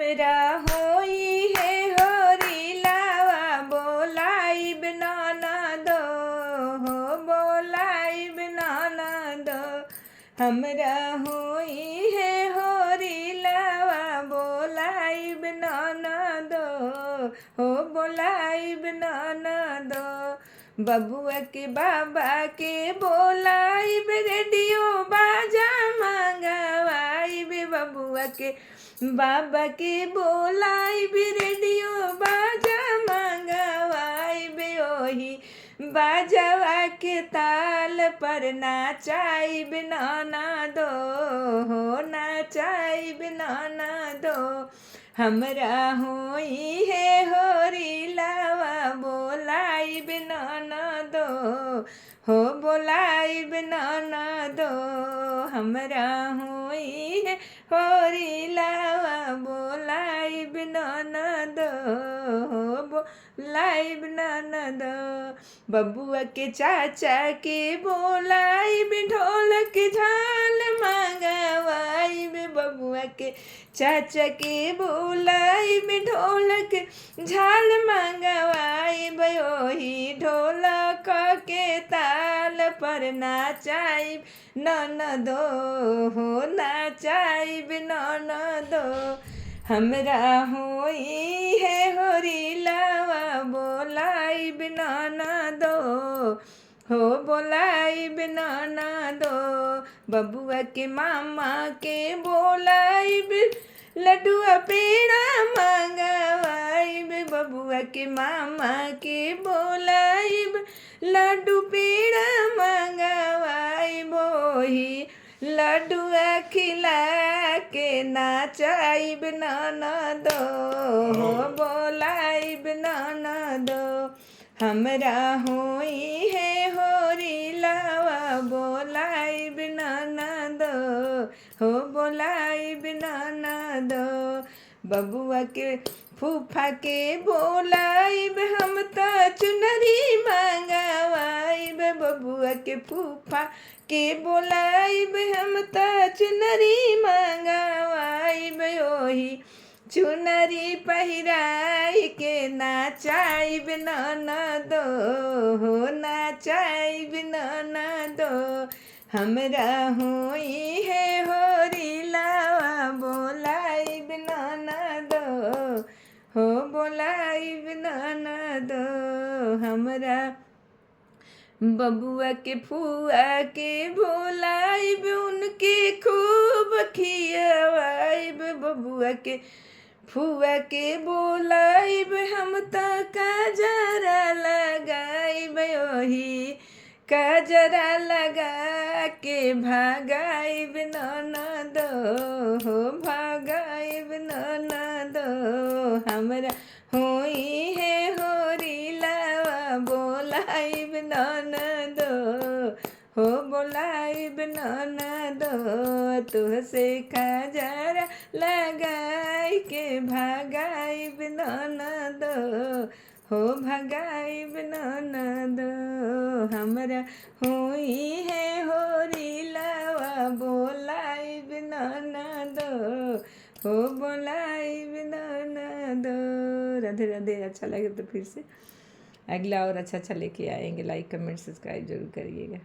हमरा होई है होरी लावा बोलाइब ननदो हो बोलाइब ननदो हमरा होई है होरी लावा बोलाइब ननदो हो बोलाइब ननदो बबुआ के बाबा के बोलाइब रेडियो बाजा मंगवाइब बबुआ के बाबा के बोलाइब रेडियो बाजा मंगवाइब ओही बाजवा के ताल पर नाचाइब ननदो हो नाचाइब ननदो हमरा होई है होरी लावा बोलाइब ननदो हो बोलाइब ननदो हमरा होई है होरी लावा बोलाइब ननदो हो बोलाइब ननदो बबुआ के चाचा के बोलाइब ढोलक झाल मंगवाइब बबुआ के चाचा के बोलाइब ढोलक झाल मंगवाइब ओही ढोलक के ताल पर नाचाइब ननदो हो नाचाइब ननदो हमरा होई है होरी लावा बोलाइब ननदो हो बोलाइब ननदो बबुआ के मामा के बोलाइब लड्डुआ पेड़ा मंगवाइब बबुआ के मामा के बोलाइब लड्डू पेड़ा मंगवाइब ओही लड्डुआ खिला के नाचाइब ननदो हो बोलाइब ननदो हमरा होई है होरी लावा बोलाइब ननदो हो बोलाइब ननदो बबुआ के फूफा के बोलाइब हम त चुनरी मंगवाइब बबुआ के फूफा के बोलाइब हम त चुनरी मंगवाइब ओही चुनरी पहिराई के नाचाइब ननदो हो नाचाइब ननदो हमरा होई है होरी लावा बोलाइब ननदो हो बोलाइब ननदो हमरा बबुआ के फुआ के बोलाइब उनके खूब खियवाइब बबुआ के फुआ के बोलाइब हम त काजरा लगाइब ओही काजरा लगा के भगाइब ननदो हो भगाइब ननदो हमरा होई है होरी लावा बोलाइब ननदो हो बोलाइब ननदो तुहसे काजरा लगाई के भगाइब ननदो हो भगाइब ननदो हमरा होई है होरी लावा बोलाइब ननदो हो बोलाइब ननदो। राधे राधे। अच्छा लगे तो फिर से अगला और अच्छा लेके आएंगे। लाइक कमेंट सब्सक्राइब जरूर करिएगा।